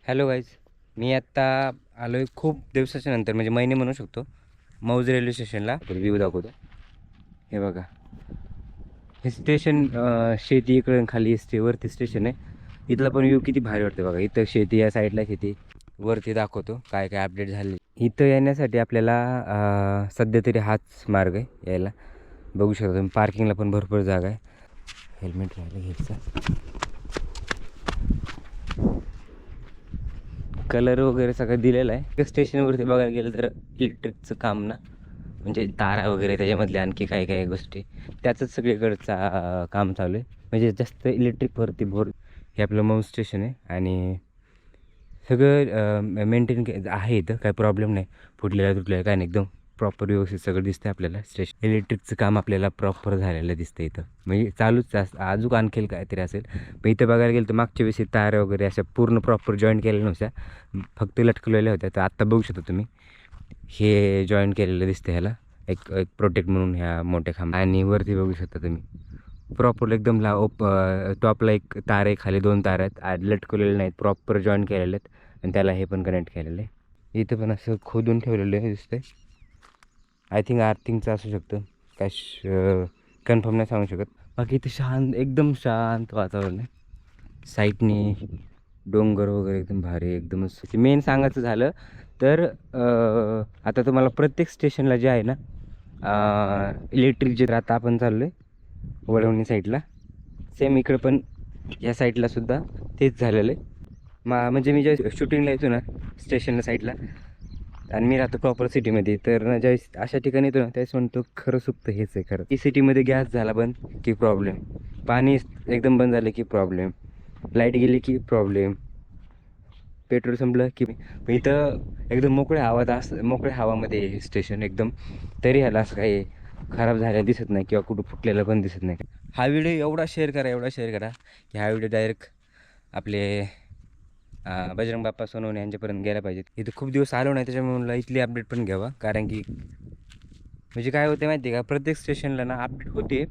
Hello guys. मी आत्ता आलो आहे खूप दिवसाच्या नंतर, म्हणजे महिने म्हणू शकतो, मौज रेल्वे स्टेशनला. व्ह्यू दाखवतो. हे बघा, हे स्टेशन शेती इकडं खाली असते, वरती स्टेशन आहे. इथला पण व्ह्यू किती भारी वाटतं बघा. इथं शेती, या साईडला शेती. वरती दाखवतो काय काय अपडेट झाले. इथं येण्यासाठी आपल्याला सध्या तरी हाच मार्ग आहे यायला. बघू शकता तुम्ही, पार्किंगला पण भरपूर जागा आहे. हेल्मेट राहिलं घ्यायचं. कलर वगैरे सगळं दिलेलं आहे. स्टेशनवरती बघायला गेलं तर इलेक्ट्रिकचं काम ना, म्हणजे तारा वगैरे त्याच्यामधल्या आणखी काही काही गोष्टी, त्याचंच सगळीकडचा काम चालू आहे. म्हणजे जास्त इलेक्ट्रिकवरती भर. हे आपलं मौज स्टेशन आहे आणि सगळं मेंटेन आहे. इथं काही प्रॉब्लेम नाही, फुटलेलं तुटलेलं काय नाही, एकदम प्रॉपर व्यवस्थित सगळं दिसतं आपल्याला. स्टेशन इलेक्ट्रिकचं काम आपल्याला प्रॉपर झालेलं दिसतं इथं, म्हणजे चालूच अजून आणखी काहीतरी असेल. पण इथं बघायला गेलं तर मागच्या वेळेस तारा वगैरे अशा पूर्ण प्रॉपर जॉईन केलेल्या नव्हत्या, फक्त लटकलेल्या होत्या. तर आत्ता बघू शकता तुम्ही, हे जॉईन केलेलं दिसतं ह्याला एक एक प्रोटेक्ट म्हणून, ह्या मोठ्या खांब. आणि वरती बघू शकता तुम्ही प्रॉपर एकदम टॉपला एक तार आहे, खाली दोन तार आहेत, लटकवलेले नाहीत, प्रॉपर जॉईन केलेले आहेत. आणि त्याला हे पण कनेक्ट केलेलं आहे. इथं पण असं खोदून ठेवलेलं आहे दिसतंय. आय थिंक आर्थिंगचं असू शकतं, काय कन्फर्म नाही सांगू शकत. बाकी इथं शांत, एकदम शांत वातावरण आहे. साईडनी डोंगर वगैरे एकदम भारी, एकदमच. मेन सांगायचं झालं तर आता तुम्हाला प्रत्येक स्टेशनला जे आहे ना, इलेक्ट्रिक जे, आता आपण चाललो आहे वडवणी साईडला, सेम इकडं पण या साईडला सुद्धा तेच झालेलं आहे. म्हणजे मी ज्या शूटिंगला येतो ना स्टेशनला साईडला, आणि मी राहतो प्रॉपर सिटीमध्ये, तर ना ज्यावेळेस अशा ठिकाणी येतो ना, त्यावेळेस म्हणतो खरं सुप्त हेच आहे खरं, की सिटीमध्ये गॅस झाला बंद की प्रॉब्लेम, पाणी एकदम बंद झालं की प्रॉब्लेम, लाईट गेली की प्रॉब्लेम, पेट्रोल संपलं की. इथं एकदम मोकळ्या हवामध्ये स्टेशन एकदम. तरी ह्याला असं काही खराब झालेलं दिसत नाही किंवा कुठं फुटलेलं पण दिसत नाही. हा व्हिडिओ एवढा शेअर करा की हा व्हिडिओ डायरेक्ट आपले बजरंग बाप्पा सोनवणे यांच्यापर्यंत गेला पाहिजेत. इथं खूप दिवस आलो नाही, त्याच्यामुळे मला इथली अपडेट पण घ्यावा. कारण की म्हणजे काय होते माहिती आहे का, प्रत्येक स्टेशनला ना अपडेट होते,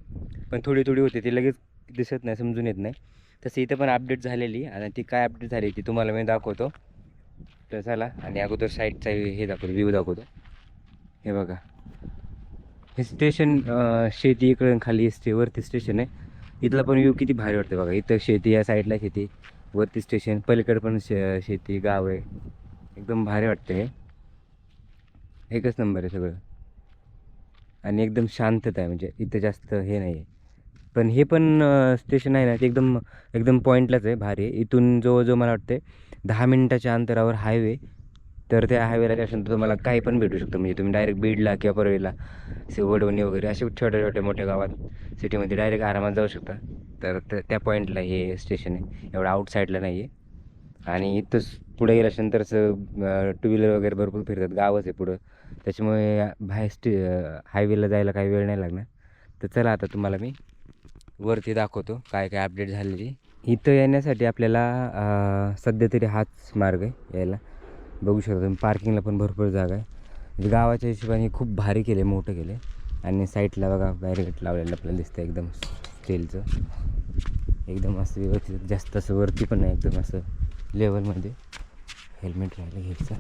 पण थोडी थोडी होते, ती लगेच दिसत नाही, समजून येत नाही. तसं इथं पण अपडेट झालेली, आणि ती काय अपडेट झाली ती तुम्हाला मी दाखवतो. तर चला, आणि अगोदर साईडचा हे दाखवतो, व्ह्यू दाखवतो. हे बघा, हे स्टेशन शेती इकडं खाली असते, वरती स्टेशन आहे. इथला पण व्ह्यू किती भारी वाटतं बघा. इथं शेती, या साईडला शेती, वरती स्टेशन, पलीकडे पण शेती, गाव आहे. एकदम भारी वाटतं हे. एकच नंबर आहे सगळं. आणि एकदम शांतता आहे, म्हणजे इथं जास्त हे नाही आहे. पण हे पण स्टेशन आहे ना, ते एकदम एकदम पॉईंटलाच आहे, भारी आहे. इथून जवळजवळ मला वाटते 10 मिनिटाच्या अंतरावर हायवे. तर त्या हायवेला त्याच्यानंतर तुम्हाला काही पण भेटू शकतं. म्हणजे तुम्ही डायरेक्ट बीडला किंवा परळीला, वडवणी वगैरे असे छोट्या छोट्या मोठ्या गावात, सिटीमध्ये डायरेक्ट आरामात जाऊ शकता. तर त्या पॉईंटला हे स्टेशन आहे, एवढं आउटसाईडला नाही आहे. आणि इथंच पुढे गेल्याच्यानंतरचं टू व्हीलर वगैरे भरपूर फिरतात, गावच आहे पुढं. त्याच्यामुळे बाहेर हायवेला जायला काही वेळ नाही लागणार. तर चला, आता तुम्हाला मी वरती दाखवतो काय काय अपडेट झालेली. इथं येण्यासाठी आपल्याला सध्या तरी हाच मार्ग आहे यायला. बघू शकता तुम्ही, पार्किंगला पण भरपूर जागा आहे. म्हणजे गावाच्या हिशोबाने खूप भारी केले, मोठं केले. आणि साईडला बघा बॅरिकेड लावलेलं आपल्याला दिसतं, एकदम स्टीलचं, एकदम असं व्यवस्थित. जास्त असं वरती पण नाही, एकदम असं लेवलमध्ये. हेल्मेट राहिलं घ्यायचं.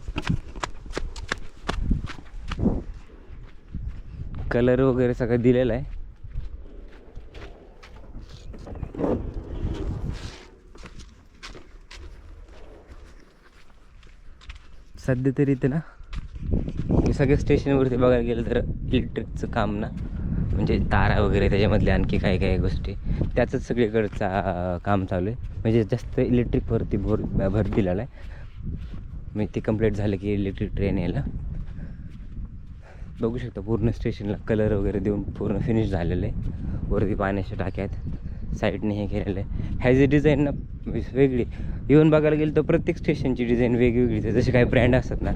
कलर वगैरे सगळं दिलेलं आहे. सध्या तरी इथं ना, हे सगळ्या स्टेशनवरती बघायला गेलं तर इलेक्ट्रिकचं काम ना, म्हणजे तारा वगैरे त्याच्यामधल्या आणखी काही काही गोष्टी, त्याचंच सगळीकडचा काम चालू आहे. म्हणजे जास्त इलेक्ट्रिकवरती भर दिलेला आहे. मग ते कंप्लीट झालं की इलेक्ट्रिक ट्रेन यायला. बघू शकता पूर्ण स्टेशनला कलर वगैरे देऊन पूर्ण फिनिश झालेलं आहे. वरती पाण्याच्या टाक्यात साईडने हे केलेलं आहे. ह्याची डिझाईन ना वेगळी. इव्हन बघायला गेलं तर प्रत्येक स्टेशनची डिझाईन वेगवेगळीच आहे. जसे काही ब्रँड असतात ना,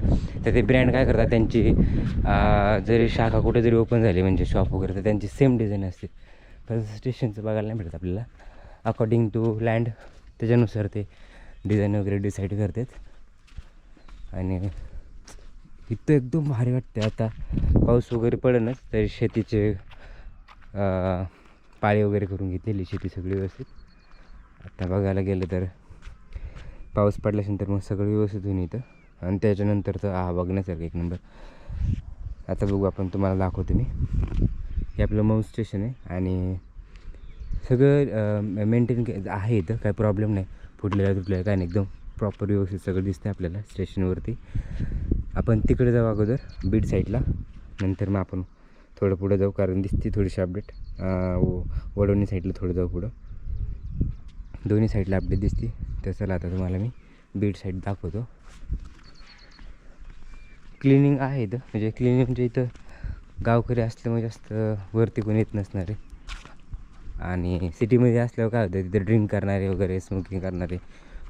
तर ते ब्रँड काय करतात, त्यांची जरी शाखा कुठे जरी ओपन झाली, म्हणजे शॉप वगैरे, तर त्यांची सेम डिझाईन असते. पण स्टेशनचं बघायला नाही भेटत आपल्याला. अकॉर्डिंग टू लँड, त्याच्यानुसार ते डिझाईन वगैरे डिसाईड करतात. आणि इथं एकदम भारी वाटते. आता पाऊस वगैरे पडेनच, तरी शेतीचे पाळी वगैरे करून घेतलेली शेती सगळी व्यवस्थित. आता बघायला गेलं तर पाऊस पडल्यानंतर मग सगळं व्यवस्थित होऊन येतं. आणि त्याच्यानंतर तर बघण्यासारखं एक नंबर. आता बघू आपण, तुम्हाला दाखवतो मी. हे आपलं मऊ स्टेशन आहे आणि सगळं मेंटेन आहे इथं, काही प्रॉब्लेम नाही. फुटलेलं तुटलेलं काय नाही, एकदम प्रॉपर व्यवस्थित सगळं दिसतं आपल्याला स्टेशनवरती. आपण तिकडे जाऊ अगोदर बीड साईडला, नंतर मग आपण थोडं पुढं जाऊ, कारण दिसते थोडीशी अपडेट. वडवणी साईडला थोडं जाऊ पुढं, दोन्ही साईडला अपडेट दिसते. तर चला आता तुम्हाला मी बीड साईड दाखवतो. क्लिनिंग आहे इथं, म्हणजे क्लिनिंग म्हणजे इथं गावकरी असल्यामुळे जास्त वरती कोणी येत नसणारे. आणि सिटीमध्ये असल्यावर काय होतं, तिथे ड्रिंक करणारे वगैरे, स्मोकिंग करणारे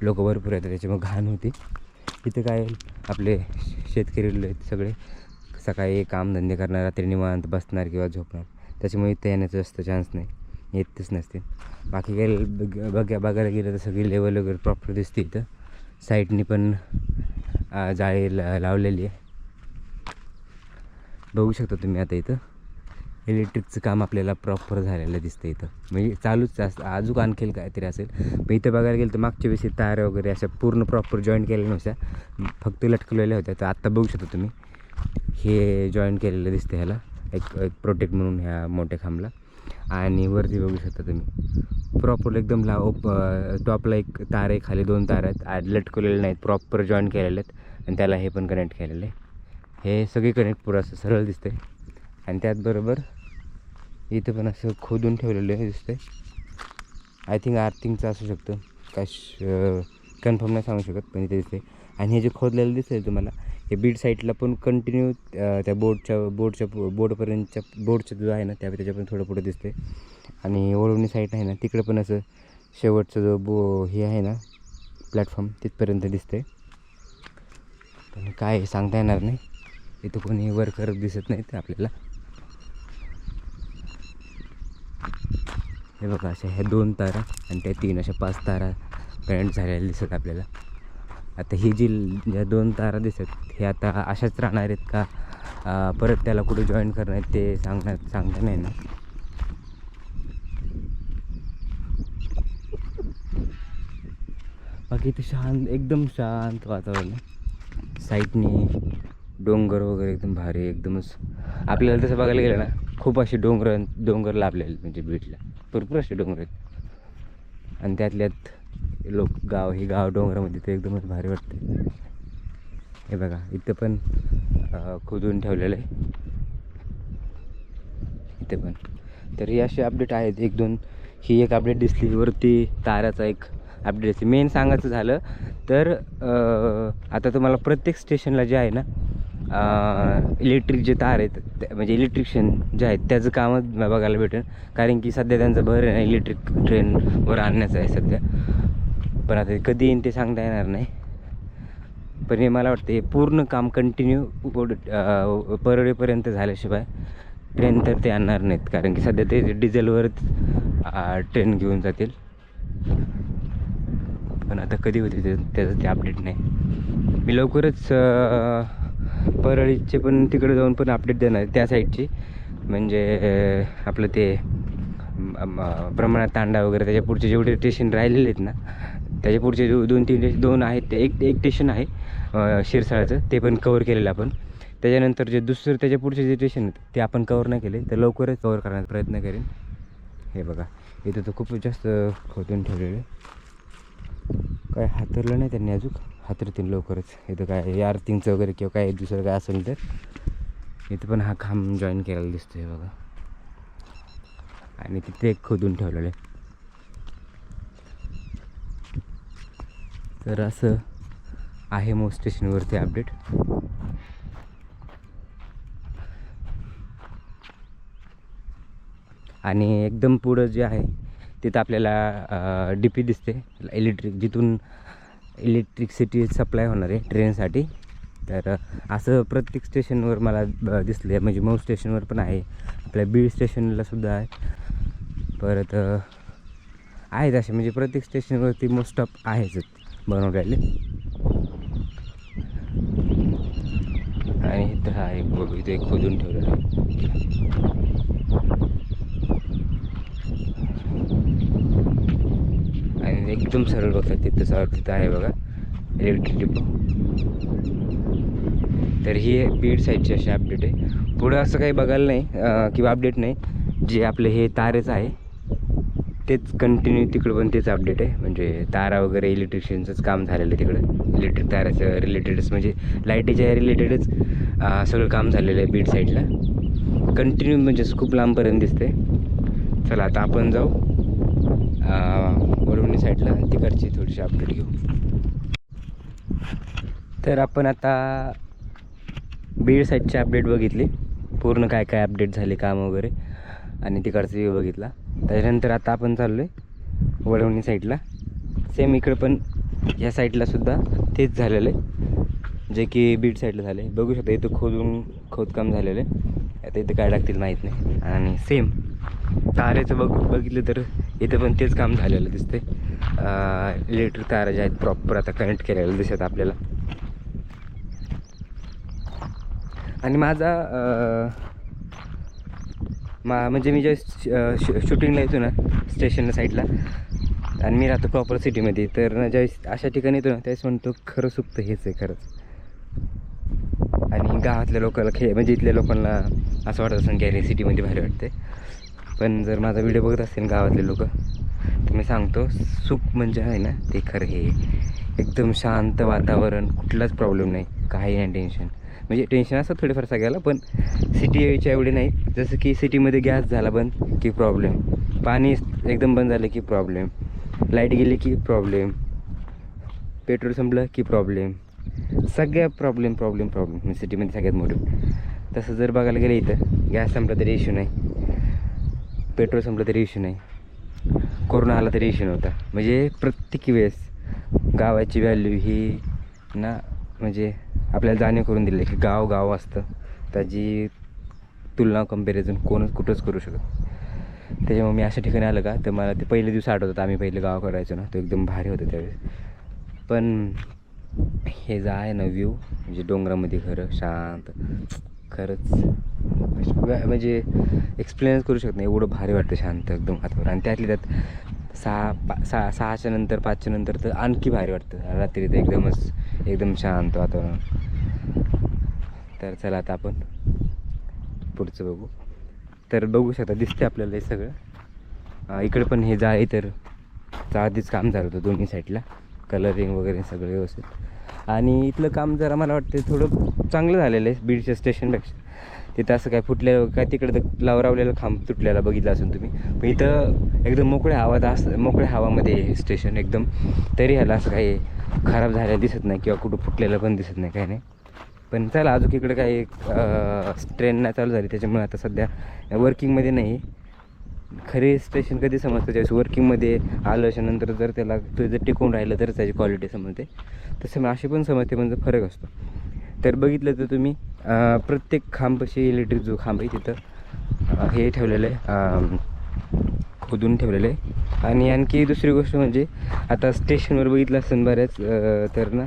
लोक भरपूर येतात, त्याच्यामुळे घाण होती. इथं काय आपले शेतकरी सगळे सकाळी कामधंदे करणार, रात्री निवांत बसणार किंवा झोपणार, त्याच्यामुळे इथं येण्याचं जास्त चान्स नाही, येतच नसते. बाकी काही बघायला गेलं तर सगळी लेवल वगैरे प्रॉपर दिसते. इथं साईडनी पण जाळी लावलेली आहे, बघू शकता तुम्ही. आता इथं इलेक्ट्रिकचं काम आपल्याला प्रॉपर झालेलं दिसतं इथं, म्हणजे चालूच अजून आणखी काहीतरी असेल. पण इथं बघायला गेलं तर मागच्या वेळेस तारा वगैरे अशा पूर्ण प्रॉपर जॉईन केलेल्या नव्हत्या, फक्त लटकलेल्या होत्या. तर आत्ता बघू शकता तुम्ही, हे जॉईन केलेलं दिसतं ह्याला एक प्रोटेक्ट म्हणून ह्या मोठ्या खांबला. आणि वरती बघू शकता तुम्ही प्रॉपर एकदम टॉपला एक तार आहे, खाली 2 तार आहेत, लटकवलेले नाहीत, प्रॉपर जॉईन केलेले आहेत. आणि त्याला हे पण कनेक्ट केलेलं आहे. हे सगळी कनेक्ट पुरं असं सरळ दिसतंय. आणि त्याचबरोबर इथं पण असं खोदून ठेवलेलं आहे दिसतंय. आय थिंक आर्थिंगचं असू शकतं, काय कन्फर्म नाही सांगू शकत, पण इथे दिसते. आणि हे जे खोदलेलं दिसतंय तुम्हाला, हे बीड साईडला पण कंटिन्यू त्या बोर्डचं जो आहे ना, त्याच्या पण थोडं पुढं दिसते. आणि वळवणी साईड आहे ना, तिकडं पण असं शेवटचं जो हे आहे ना प्लॅटफॉर्म, तिथपर्यंत दिसते. पण काय सांगता येणार नाही, इथं कोणी वर्कर दिसत नाही ते आपल्याला. हे बघा, अशा ह्या 2 तारा आणि त्या 3 अशा 5 तारा कनेक्ट झालेल्या दिसत आपल्याला. आता ही ज्या 2 तारा दिसत, हे आता अशाच राहणार आहेत का परत त्याला कुठे जॉईन करणार आहेत ते सांगता नाही ना. बाकी इथे एकदम शांत वातावरण आहे. साईडनी डोंगर वगैरे एकदम भारी, एकदमच. आपल्याला तसं बघायला गेलं ना, खूप असे डोंगर लाभलेले, म्हणजे बीडला भरपूर असे डोंगर आहेत. आणि त्यातल्यात हे गाव डोंगरामध्ये ते एकदमच भारी वाटते. हे बघा, इथं पण खोदून ठेवलेलं आहे, इथे पण. तर हे असे अपडेट आहेत 1-2. ही एक अपडेट दिसली, वरती ताराचा एक अपडेट दिसली. मेन सांगायचं झालं तर आता तुम्हाला प्रत्येक स्टेशनला जे आहे ना, इलेक्ट्रिक जे तार आहेत, म्हणजे इलेक्ट्रिशियन जे आहेत त्याचं कामच बघायला भेटेल. कारण की सध्या त्यांचा भर आहे ना इलेक्ट्रिक ट्रेनवर आणण्याचं आहे सध्या. पण आता कधी येईन ते सांगता येणार नाही. पण हे मला वाटतं हे पूर्ण काम कंटिन्यू परळीपर्यंत झाल्याशिवाय ट्रेन तर ते आणणार नाहीत, कारण की सध्या ते डिझेलवरच ट्रेन घेऊन जातील. पण आता कधी होते त्याचं ते अपडेट नाही. मी लवकरच परळीचे पण तिकडे जाऊन पण अपडेट देणार आहे त्या साईडची. म्हणजे आपलं ते ब्रह्मनाथ तांडा वगैरे, त्याच्या पुढचे जेवढे स्टेशन राहिलेले आहेत ना, त्याच्या पुढचे 2 आहेत, ते एक स्टेशन आहे शिरसाळाचं, ते पण कवर केलेलं आपण. त्याच्यानंतर जे त्याच्या पुढचे जे स्टेशन आहेत ते आपण कवर नाही केले, तर लवकरच कवर करण्याचा प्रयत्न करेन. हे बघा, इथं तर खूपच जास्त खोदून ठेवलेलं, काय हातरलं नाही त्यांनी, अजून हातरतील लवकरच. इथं काय आर्थिंगचं वगैरे किंवा काय दुसरं काय असेल तर. इथं पण हा खांब जॉईन केलेला दिसतोय बघा, आणि तिथे एक खोदून ठेवलेलं आहे. तर असं आहे मग स्टेशनवरती अपडेट. आणि एकदम पुढं जे आहे तिथं आपल्याला DP दिसते, जिथून इलेक्ट्रिसिटी सप्लाय होणार आहे ट्रेनसाठी. तर असं प्रत्येक स्टेशनवर मला दिसलं आहे, म्हणजे मऊ स्टेशनवर पण आहे, आपल्या बीड स्टेशनलासुद्धा आहे. परत आहेत असे, म्हणजे प्रत्येक स्टेशनवरती मोस्ट ऑफ आहेच बनवलेले. आणि इथं हा एक बघू, इथे एक खोदून ठेवलेलं आहे. आणि एकदम सरळ बघा, तिथं आहे बघा, इलेक्ट्रिक डिपो. तर ही बीड साईडची अशी अपडेट आहे. पुढं असं काही बघायला नाही किंवा अपडेट नाही. जे आपले हे तारेच आहे तेच कंटिन्यू तिकडं पण तेच अपडेट आहे. म्हणजे तारा वगैरे इलेक्ट्रिशियनचंच काम झालेलं आहे तिकडं. इलेक्ट्रिक ताराचं रिलेटेडच म्हणजे लाईटीच्या रिलेटेडच सगळं काम झालेलं आहे बीड साईडला. कंटिन्यू म्हणजे खूप लांबपर्यंत दिसते. चला आता आपण जाऊ वडवणी साईडला, तिकडची थोडीशी अपडेट घेऊ. तर आपण आता बीड साईडची अपडेट बघितली, पूर्ण काय काय अपडेट झाले काम वगैरे, आणि तिकडचा व्ह्यू बघितला. त्याच्यानंतर आता आपण चाललो आहे वडवणी साईडला. सेम इकडं पण ह्या साईडला सुद्धा तेच झालेलं आहे जे की बीड साईडला झालं आहे. बघू शकता इथं खोदकाम झालेलं आहे. आता इथं काय टाकतील माहीत नाही. आणि सेम तारेचं बघितलं तर इथं पण तेच काम झालेलं दिसते. इलेक्ट्रिक तारा ज्या आहेत प्रॉपर आता कनेक्ट केलेलं दिसत आपल्याला. आणि माझा म्हणजे मी ज्या शूटिंगला येतो ना स्टेशनला साईडला, आणि मी राहतो प्रॉपर सिटीमध्ये, तर ना ज्यावेळेस अशा ठिकाणी येतो ना त्यावेळेस म्हणतो खरं सुकतं हेच आहे खरंच. आणि गावातल्या लोकांना म्हणजे इथल्या लोकांना असं वाटत असेल की अरे सिटीमध्ये भारी वाटते. पण जर माझा व्हिडिओ बघत असतील गावातले लोक तर मी सांगतो सुख म्हणजे आहे ना ते खरं हे एकदम शांत वातावरण, कुठलाच प्रॉब्लेम नाही, काही नाही टेन्शन. म्हणजे टेन्शन असतं थोडेफार सगळ्याला, पण सिटीच्या एवढे नाही. जसं की सिटीमध्ये गॅस झाला बंद की प्रॉब्लेम, पाणी एकदम बंद झालं की प्रॉब्लेम, लाईट गेली की प्रॉब्लेम, पेट्रोल संपलं की प्रॉब्लेम, सगळ्या प्रॉब्लेम सिटीमध्ये सगळ्यात मोठे. तसं जर बघायला गेलं इथं गॅस संपला तरी इश्यू नाही, पेट्रोल संपलं तरी इश्यू नाही, कोरोना आला तरी इश्यू नव्हता. म्हणजे प्रत्येक वेळेस गावाची व्हॅल्यू ही ना म्हणजे आपल्याला जाणीव करून दिली की गाव असतं, त्याची तुलना कंपॅरिझन कोणच कुठंच करू शकत. त्याच्यामुळे मी अशा ठिकाणी आलं का तर मला ते पहिले दिवस आठवतात. आम्ही पहिले गाव करायचो ना, तो एकदम भारी होतं त्यावेळेस. पण हे जे आहे ना व्ह्यू, म्हणजे डोंगरामध्ये घरं शांत, खरंच म्हणजे एक्सप्लेनच करू शकत नाही, एवढं भारी वाटतं शांत एकदम वातावरण. आणि त्यातल्या त्यात 6च्या नंतर 5च्या नंतर तर आणखी भारी वाटतं. रात्री तर एकदम शांत वातावरण. तर चला आता आपण पुढचं बघू. तर बघू शकता दिसते आपल्याला हे सगळं. इकडे पण हे आहे तर आधीच काम झालं होतं दोन्ही साईडला, कलरिंग वगैरे सगळं व्यवस्थित. आणि इथलं काम जरा मला वाटतं थोडं चांगलं झालेलं आहे बीडच्या स्टेशनपेक्षा. तिथं असं काय फुटलेलं काय तिकडं लावलेलं खांब तुटलेला बघितलं असेल तुम्ही, पण इथं एकदम मोकळ्या हवामध्ये स्टेशन एकदम. तरी ह्याला असं काही खराब झालेलं दिसत नाही किंवा कुठं फुटलेलं पण दिसत नाही, काही नाही. पण चला अजून इकडं काही ट्रेन नाही चालू झाली, त्याच्यामुळे आता सध्या वर्किंगमध्ये नाही. खरे स्टेशन कधी समजतं ज्यावेळेस वर्किंगमध्ये आलं नंतर, जर त्याला जर टिकून राहिलं तर त्याची क्वालिटी समजते. तसं मग अशी पण समजते, म्हणजे फरक असतो. तर बघितलं तर तुम्ही प्रत्येक खांबशी इलेक्ट्रिक जो खांब आहे तिथं हे ठेवलेलं आहे, खोदून ठेवलेलं आहे. आणि आणखी दुसरी गोष्ट म्हणजे आता स्टेशनवर बघितलं असेल बऱ्याच तर ना,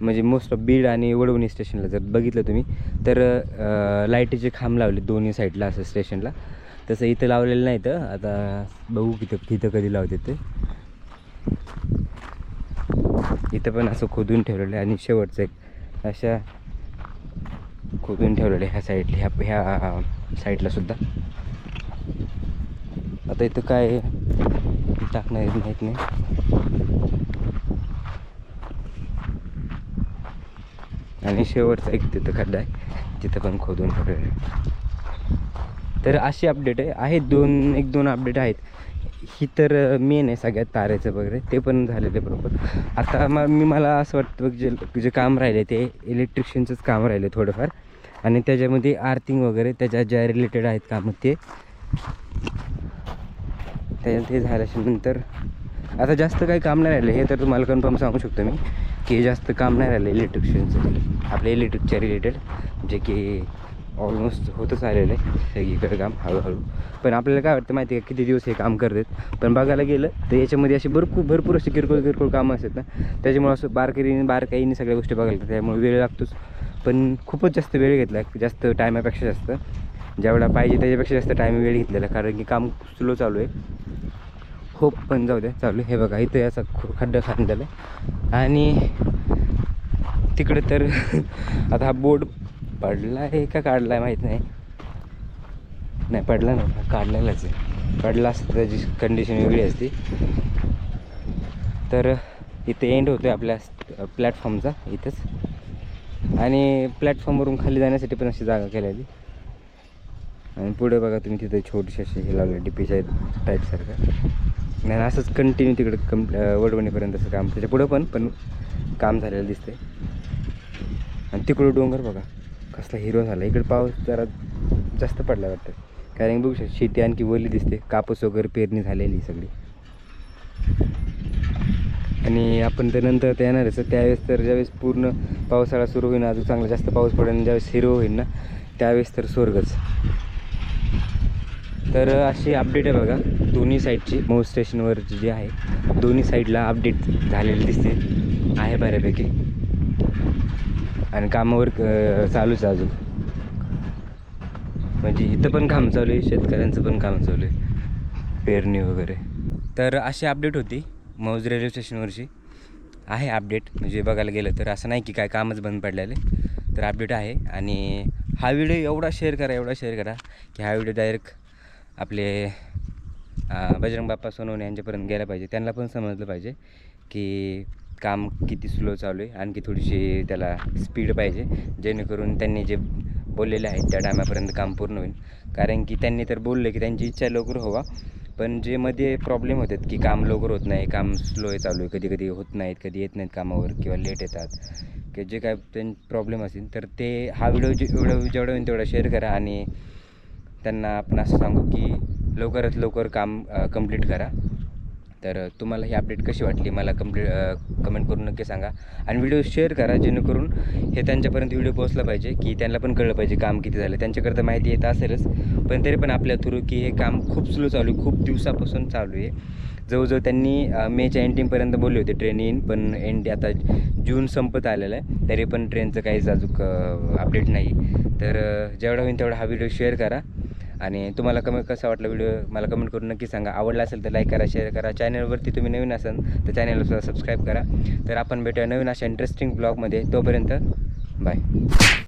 म्हणजे मोस्ट ऑफ बीड आणि वडवणी स्टेशनला जर बघितलं तुम्ही तर लाईटीचे खांब लावले दोन्ही साईडला असं स्टेशनला. तसं इथं लावलेलं नाही. तर आता बघू तिथं कधी लावते ते. इथं पण असं खोदून ठेवलेलं आहे. आणि शेवटचं एक अशा खोदून ठेवलेलं आहे ह्या साईडला सुद्धा. आता इथं काय टाकणार येत माहीत नाही. आणि शेवटचा एक तिथं खड्डा आहे, तिथं पण खोदून ठेवलेलं आहे. तर अशी अपडेट आहे. एक दोन अपडेट आहेत. ही तर मेन आहे सगळ्यात तारेचं वगैरे, ते पण झालेलं आहे बरोबर. आता मला असं वाटतं जे काम राहिले ते इलेक्ट्रिशियनचंच काम राहिले थोडंफार. आणि त्याच्यामध्ये आर्थिंग वगैरे त्याच्या ज्या रिलेटेड आहेत कामं ते झाल्याच्यानंतर आता जास्त काही काम नाही राहिलं. हे तर तुम्हाला कन्फर्म सांगू शकतो मी की जास्त काम नाही राहिलं इलेक्ट्रिशियनचं, आपल्या इलेक्ट्रिकच्या रिलेटेड, जे की ऑलमोस्ट होतच आलेलं आहे सगळीकडे काम हळूहळू. पण आपल्याला काय वाटतं माहिती आहे का, किती दिवस हे काम करतात. पण बघायला गेलं तर याच्यामध्ये अशी भरपूर अशी किरकोळ कामं असतात ना, त्याच्यामुळे असं बारकाईने सगळ्या गोष्टी बघायला लागतात. त्यामुळे वेळ लागतोच. पण खूपच जास्त वेळ घेतला, जास्त टायमापेक्षा जास्त, जेवढा पाहिजे त्याच्यापेक्षा जास्त टाईम वेळ घेतलेला, कारण की काम स्लो चालू आहे. पण जाऊ द्या चालू आहे. हे बघा इथं याचा खड्डा खांदलेला आहे. आणि तिकडे तर आता हा बोर्ड पडला आहे का काढला आहे माहीत नाही. नाही पडला नाही, काढलेलाच आहे. पडला असतं त्याची कंडिशन वेगळी असते. तर इथे एंड होतो आहे आपल्या प्लॅटफॉर्मचा इथंच. आणि प्लॅटफॉर्मवरून खाली जाण्यासाठी पण अशी जागा केलेली. आणि पुढे बघा तुम्ही तिथे छोटीशी अशी हे लावले डीपीच्या टाईपसारखं. नाही असंच कंटिन्यू तिकडे वडवणीपर्यंत असं काम. त्याच्या पुढं पण काम झालेलं दिसतंय. आणि तिकडं डोंगर बघा कसला हिरो झाला. इकडे पाऊस जरा जास्त पडला वाटतं, कारण बघू शकता शेती आणखी वली दिसते. कापूस वगैरे पेरणी झालेली सगळी. आणि आपण तर नंतर ते येणारच त्यावेळेस. तर ज्यावेळेस पूर्ण पावसाळा सुरू होईल, अजून चांगला जास्त पाऊस पडेल, ज्यावेळेस हिरो होईल ना त्यावेळेस तर स्वर्गच. तर अशी अपडेट आहे बघा दोन्ही साईडची. मऊ स्टेशनवर जी आहे दोन्ही साईडला अपडेट झालेली दिसते आहे बऱ्यापैकी. आणि कामावर चालूच आहे अजून. म्हणजे इथं पण काम चालू आहे, शेतकऱ्यांचं पण काम चालू आहे, पेरणी वगैरे. तर अशी अपडेट होती मौज रेल्वे स्टेशनवरची. आहे अपडेट, म्हणजे बघायला गेलं तर असं नाही की काय कामच बंद पडलेले. तर अपडेट आहे. आणि हा व्हिडिओ एवढा शेअर करा की हा व्हिडिओ डायरेक्ट आपले बजरंग बाप्पा सोनवणे यांच्यापर्यंत गेला पाहिजे. त्यांना पण समजलं पाहिजे की काम किती स्लो चालू आहे. आणखी थोडीशी त्याला स्पीड पाहिजे, जेणेकरून त्यांनी जे बोललेले आहेत त्या टायमापर्यंत काम पूर्ण होईल. कारण की त्यांनी तर बोलले की त्यांची इच्छा लवकर व्हावा, पण जे मध्ये प्रॉब्लेम होतात की काम लवकर होत नाही, काम स्लो आहे चालू आहे, कधी होत नाहीत, कधी येत नाहीत कामावर किंवा लेट येतात, की जे काय त्यांचे प्रॉब्लेम असतील तर ते हा व्हिडिओ जेवढं होईल तेवढा शेअर करा. आणि त्यांना आपण असं सांगू की लवकरात लवकर काम कंप्लीट करा. तर तुम्हाला ही अपडेट कशी वाटली मला कमेंट करून नक्की सांगा. आणि व्हिडिओ शेअर करा, जेणेकरून हे त्यांच्यापर्यंत व्हिडिओ पोहोचला पाहिजे, की त्यांना पण कळलं पाहिजे काम किती झालं. त्यांच्याकडं माहिती येत असेलच, पण तरी पण आपल्या थ्रू की हे काम खूप स्लो चालू आहे, खूप दिवसापासून चालू आहे. जवळजवळ त्यांनी मेच्या एंडिंगपर्यंत बोलले होते ट्रेन येईन, पण आता जून संपत आलेला आहे, तरी पण ट्रेनचं काहीच अजून अपडेट नाही. तर जेवढा होईल तेवढा हा व्हिडिओ शेअर करा. आणि तुम्हाला कसा वाटला व्हिडिओ मला कमेंट करून नक्की सांगा. आवडला असेल तर लाईक करा, शेअर करा. चॅनलवरती तुम्ही नवीन असाल तर चॅनलला सुद्धा सबस्क्राईब करा. तर आपण भेटूया नवीन अशा इंटरेस्टिंग ब्लॉगमध्ये. तोपर्यंत बाय.